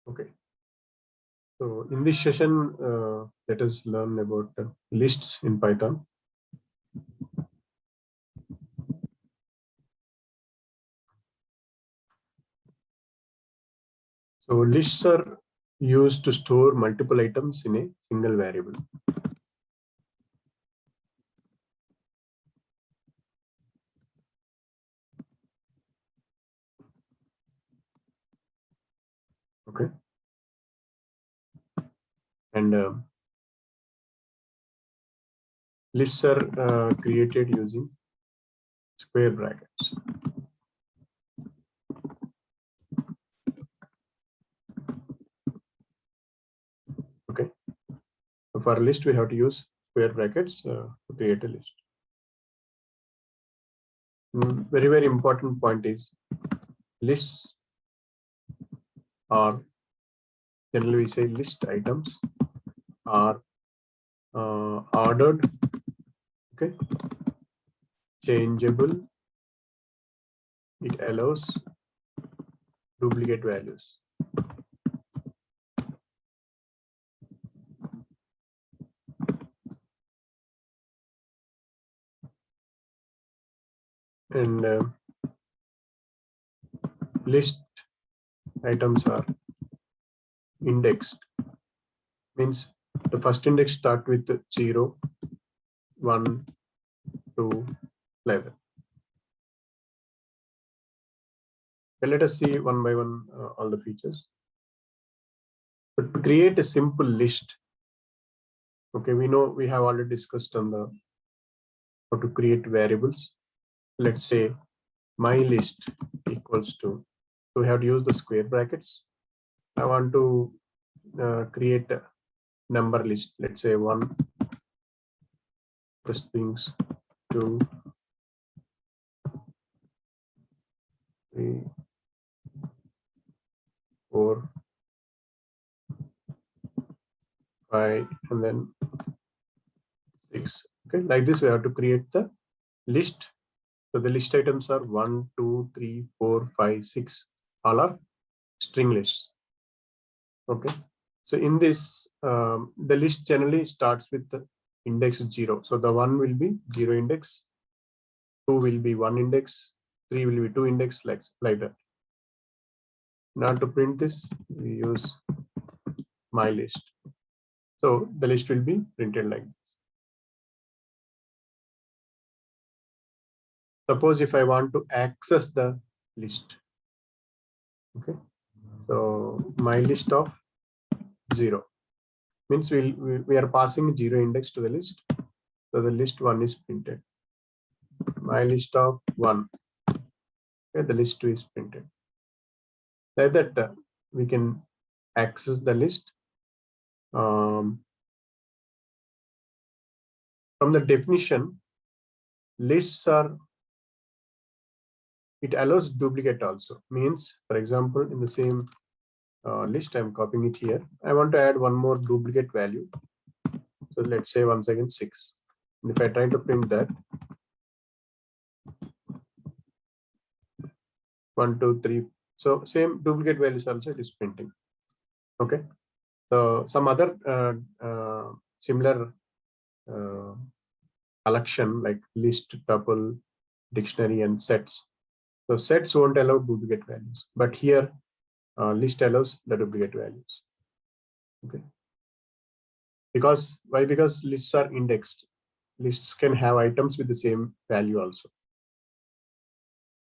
Okay. So in this session, let us learn about lists in Python. So lists are used to store multiple items in a single variable. Okay. And lists are created using square brackets. Okay. So for a list, we have to use square brackets to create a list. Very, very important point is lists are, generally we say list items are ordered, okay, changeable, it allows duplicate values. And list items are indexed, means the first index start with 0, 1, 2, 11. Okay, let us see one by one all the features. But to create a simple list, okay, we know we have already discussed on the how to create variables. Let's say my list equals to, so we have to use the square brackets. I want to create a number list. Let's say 1, the strings 2, 3, 4, 5, and then 6. Okay, like this we have to create the list. So the list items are 1, 2, 3, 4, 5, 6. All are string lists. Okay. So in this, the list generally starts with the index 0. So the 1 will be 0 index, 2 will be 1 index, 3 will be 2 index, like that. Now to print this, we use my list. So the list will be printed like this. Suppose if I want to access the list, okay, so my list of 0 means we are passing 0 index to the list, so the list 1 is printed. My list of 1, okay, the list 2 is printed. Like that we can access the list. From the definition, lists are, it allows duplicate also. Means, for example, in the same list, I'm copying it here. I want to add one more duplicate value. So let's say once again 6. And if I try to print that, 1, 2, 3. So same duplicate values also it is printing. Okay. So some other similar collection like list, tuple, dictionary, and sets. So sets won't allow duplicate values, but here list allows the duplicate values. Okay. Because why? Because lists are indexed. Lists can have items with the same value also.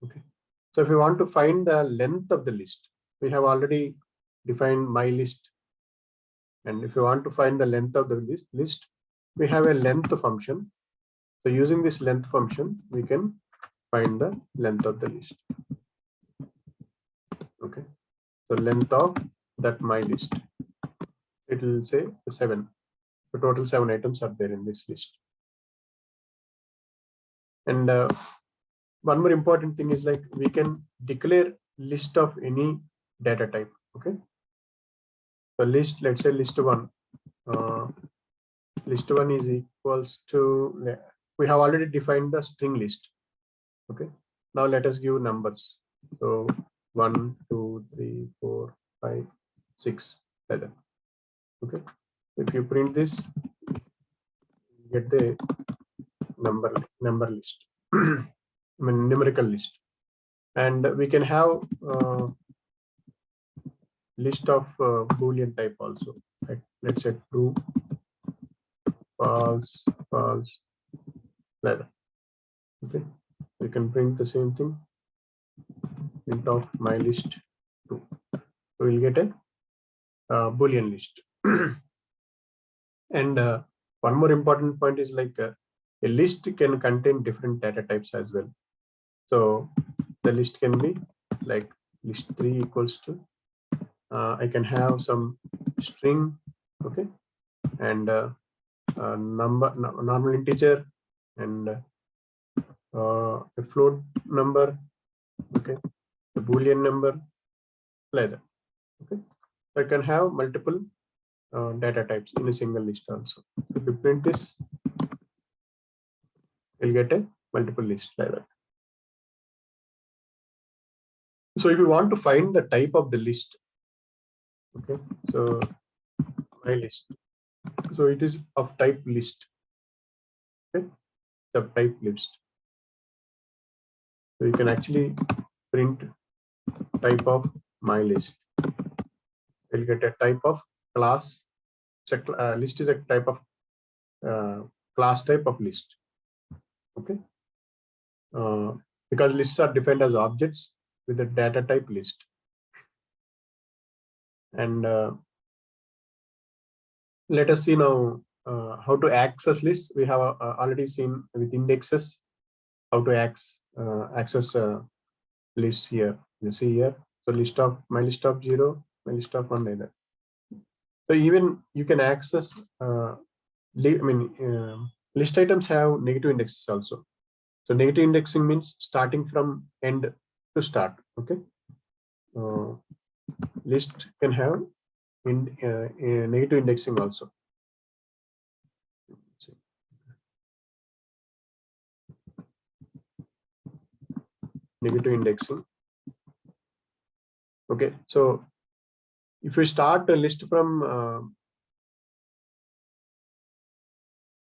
Okay. So if we want to find the length of the list, we have already defined my list. And if you want to find the length of the list, we have a length function. So using this length function, we can find the length of the list. Okay. So length of that my list, it will say 7. The total 7 items are there in this list. And one more important thing is like we can declare list of any data type. Okay. So list, let's say list 1. List 1 is equals to, we have already defined the string list. Okay. Now let us give numbers. So 1, 2, 3, 4, 5, 6 like that. Okay, if you print this, you get the number list. I mean numerical list, and we can have list of boolean type also. Like, let's say true, false, false, like that. Okay, we can print the same thing. Print of my list 2. So we'll get a boolean list. And one more important point is like a list can contain different data types as well. So the list can be like list 3 equals to I can have some string, okay, and normal integer, and a float number, okay, the boolean number, like that. Okay, so I can have multiple data types in a single list also. So if you print this, you'll get a multiple list like that. So if you want to find the type of the list, okay, so my list, so it is of type list, okay, subtype list. So you can actually print type of my list. You'll get a type of class. List is a type of class type of list. Okay, because lists are defined as objects with a data type list. And let us see now how to access lists. We have already seen with indexes how to access lists here. You see here, so list of my list of 0, my list of 1 like that. So even you can access list items have negative indexes also. So negative indexing means starting from end to start. Okay, list can have negative indexing also. Negative indexing. Okay, so if we start a list from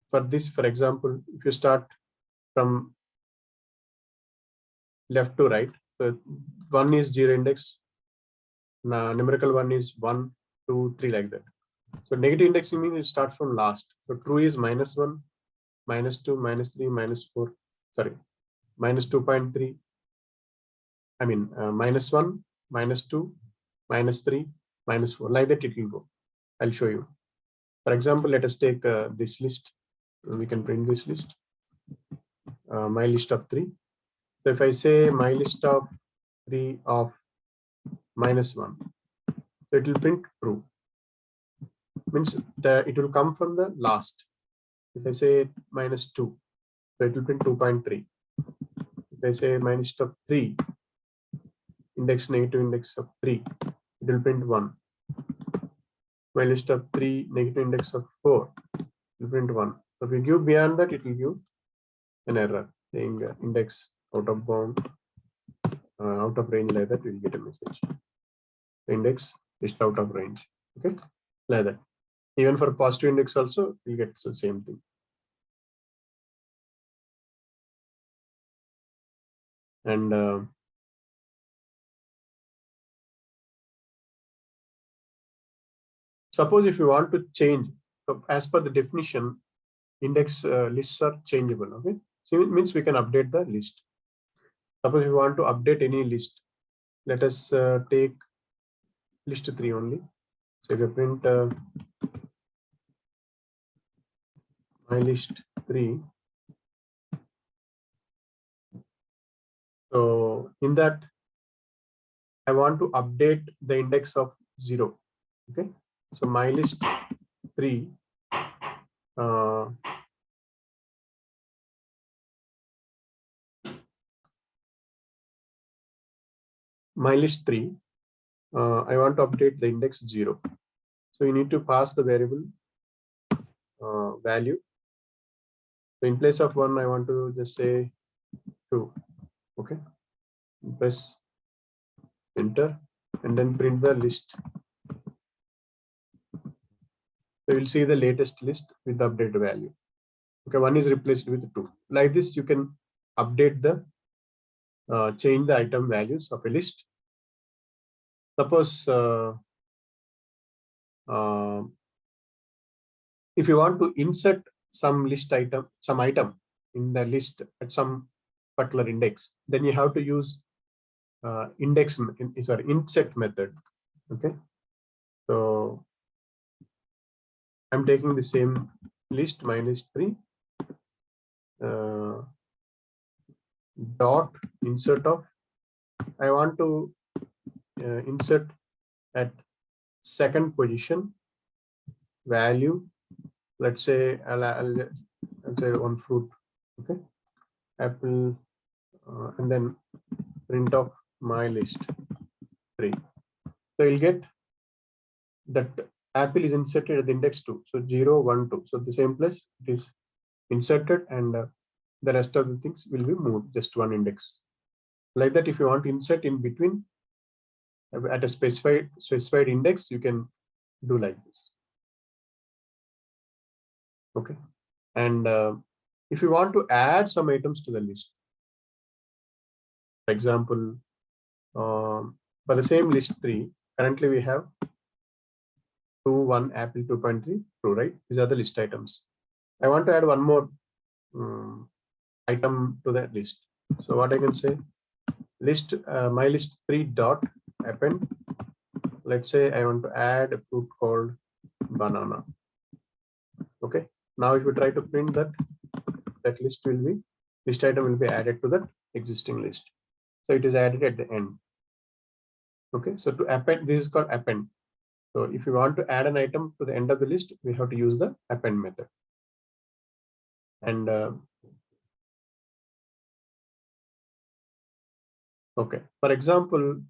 for this, for example, if you start from left to right, so 1 is 0 index, numerical 1 is 1, 2, 3 like that. So negative indexing means it starts from last. So true is -1, -2, -3, -4, sorry, -2.3. I mean -1, -2, -3, -4, like that it will go. I'll show you. For example, let us take this list. We can print this list, my list of 3. So if I say my list of 3 of -1, so it will print true. Means it will come from the last. If I say -2, so it will print 2.3. If I say my list of 3, negative index of 3, it will print 1. My list of 3, negative index of 4, it will print 1. So if we give beyond that, it will give an error saying index out of bound, out of range, like that. We will get a message. The index is out of range. Okay, like that. Even for positive index also, we get the same thing. And suppose if you want to change, so as per the definition, index lists are changeable. Okay, so it means we can update the list. Suppose you want to update any list, let us take list 3 only. So if you print my list 3, so in that I want to update the index of 0. Okay, so my list 3, my list 3, I want to update the index 0. So you need to pass the variable value. So in place of 1, I want to just say 2. Okay, press enter and then print the list So you'll see the latest list with the updated value. Okay, 1 is replaced with 2. Like this, you can update the change the item values of a list. Suppose if you want to insert some item in the list at some particular index, then you have to use insert method. Okay, so I'm taking the same list, my list 3 dot insert of, I want to insert at second position value. Let's say I'll say one fruit. Okay, apple, and then print of my list 3. So you'll get that apple is inserted at the index 2. So 0, 1, 2. So the same place it is inserted, and the rest of the things will be moved just one index. Like that, if you want to insert in between at a specified index, you can do like this. Okay, and if you want to add some items to the list, for example, for the same list 3, currently we have 2, 1, apple, 2.3, true, right? These are the list items. I want to add one more item to that list. So what I can say, list my list 3 dot append. Let's say I want to add a fruit called banana. Okay, now if you try to print that, list item will be added to that existing list. So it is added at the end. Okay, so to append, this is called append. So if you want to add an item to the end of the list, we have to use the append method. And okay, for example,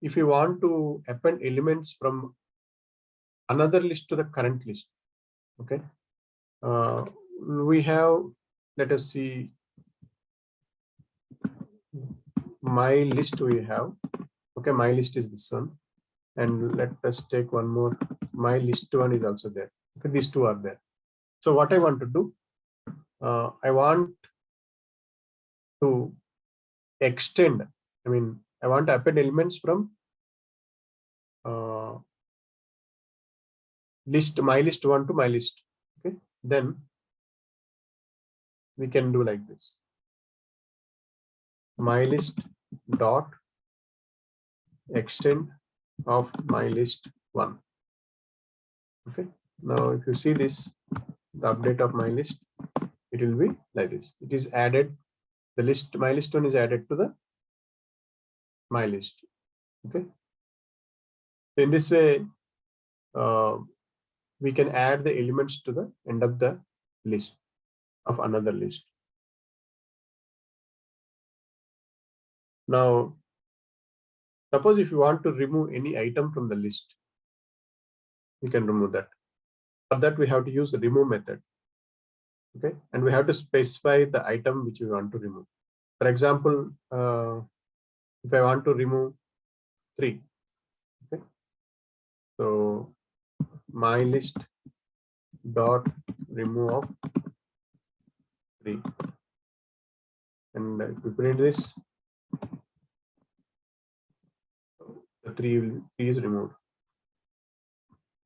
if you want to append elements from another list to the current list, okay, we have, let us see, my list we have. Okay, my list is this one, and let us take one more. My list 1 is also there. Okay, these two are there. So what I want to do, I want to extend. I want to append elements from my list 1 to my list. Okay, then we can do like this. My list dot extend of my list 1. Okay, now if you see this, the update of my list, it will be like this. It is added, the list, my list 1 is added to the my list. Okay, in this way we can add the elements to the end of the list of another list. Now suppose if you want to remove any item from the list, we can remove that. For that we have to use the remove method. Okay, and we have to specify the item which we want to remove. For example, if I want to remove 3, okay, so my list dot remove of 3, and if we print this, the 3 is removed.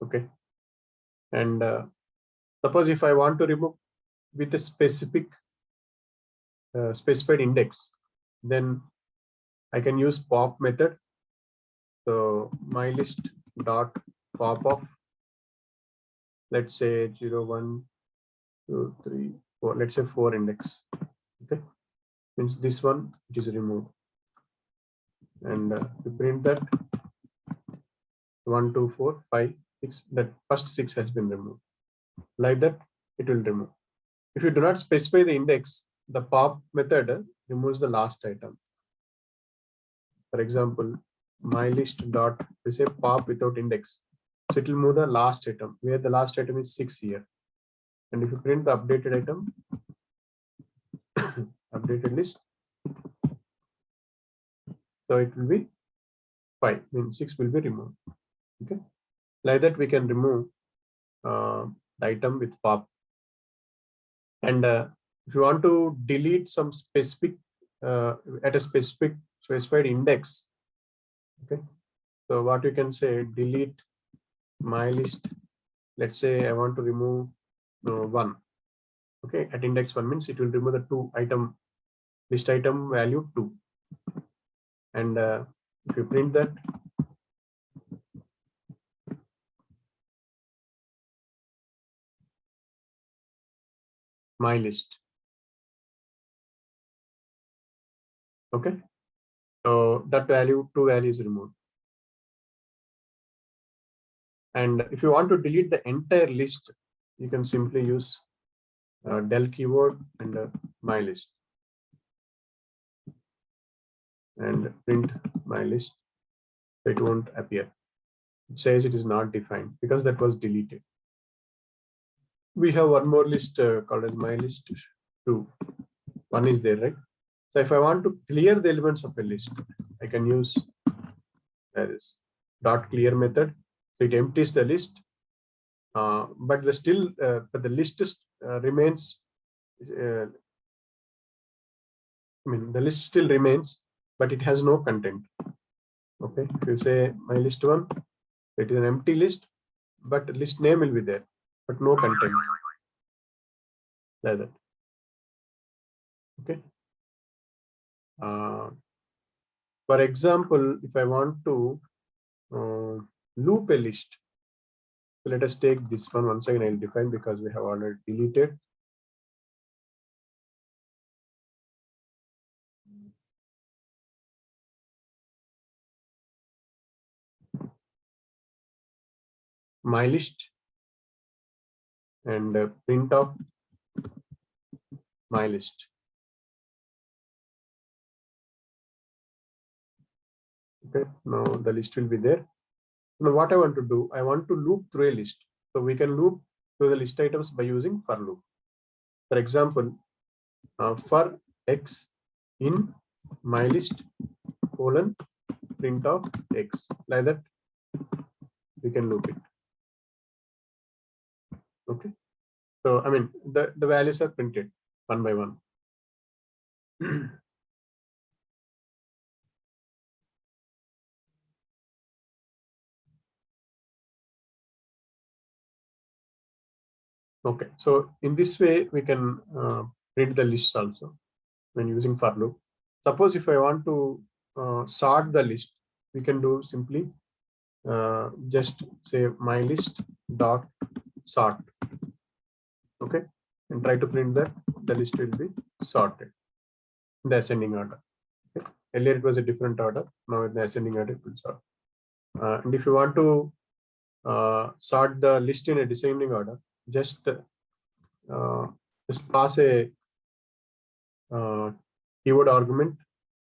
Okay, and suppose if I want to remove with a specific specified index, then I can use pop method. So my list dot pop of, let's say 0, 1, 2, 3, 4, let's say 4 index. Okay, means this one it is removed, and to print that 1, 2, 4, 5, 6, that first 6 has been removed. Like that it will remove. If you do not specify the index, the pop method removes the last item. For example, my list dot, we say pop without index, so it will move the last item, where the last item is 6 here. And if you print the updated item, updated list, so it will be 5, means 6 will be removed. Okay, Like that, we can remove the item with pop. And if you want to delete some specific at a specified index, okay. So what you can say, delete my list. Let's say I want to remove 1. Okay, at index 1 means it will remove the 2 item list item value 2. And if you print that, my list. Okay, so that value, 2 values removed. And if you want to delete the entire list, you can simply use del keyword and my list, and print my list. It won't appear. It says it is not defined because that was deleted. We have one more list called as my list 2. One is there, right? So if I want to clear the elements of a list, I can use this dot clear method. So it empties the list, but the list remains. I mean, the list still remains, but it has no content. Okay, if you say my list 1, it is an empty list, but list name will be there, but no content. Like that. Okay. For example, if I want to loop a list, so let us take this one once again. I'll define because we have already deleted. My list and print of my list. Okay, now the list will be there. Now what I want to do, I want to loop through a list. So we can loop through the list items by using for loop. For example, for x in my list colon print of x. Like that, we can loop it. Okay. So I mean the values are printed one by one. Okay, so in this way we can print the lists also when using for loop. Suppose if I want to sort the list, we can do simply just say my list dot sort. Okay, and try to print that the list will be sorted in the ascending order. Okay. Earlier it was a different order. Now in the ascending order it will sort. And if you want to sort the list in a descending order, just pass a keyword argument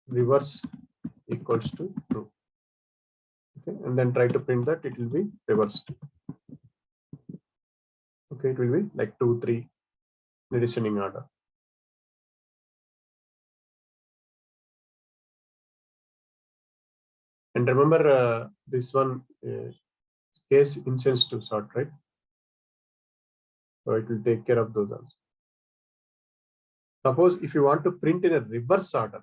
reverse equals to true. Okay, and then try to print that it will be reversed. Okay, it will be like 2, 3 in the descending order. And remember this one case insensitive sort, right? So it will take care of those also. Suppose if you want to print in a reverse order,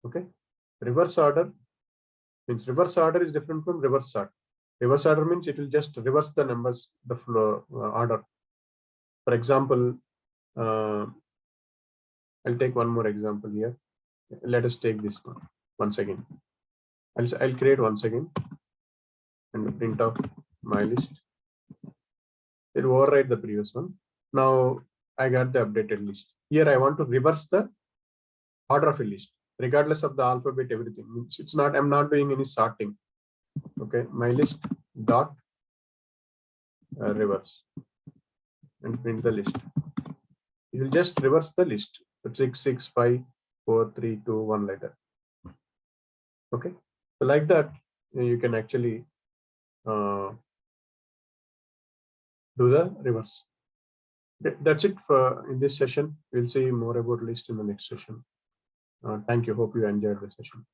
okay, reverse order means reverse order is different from reverse sort. Reverse order means it will just reverse the numbers, the flow order. For example, I'll take one more example here. Let us take this one once again. I'll create once again and print out my list. It will override the previous one. Now I got the updated list. Here I want to reverse the order of a list, regardless of the alphabet, everything. It's not, I'm not doing any sorting. Okay, my list dot reverse and print the list. You will just reverse the list. 6, 6, 5, 4, 3, 2, 1 like that. Okay, so like that you can actually do the reverse. That's it for in this session. We'll see more about list in the next session. Thank you. Hope you enjoyed the session.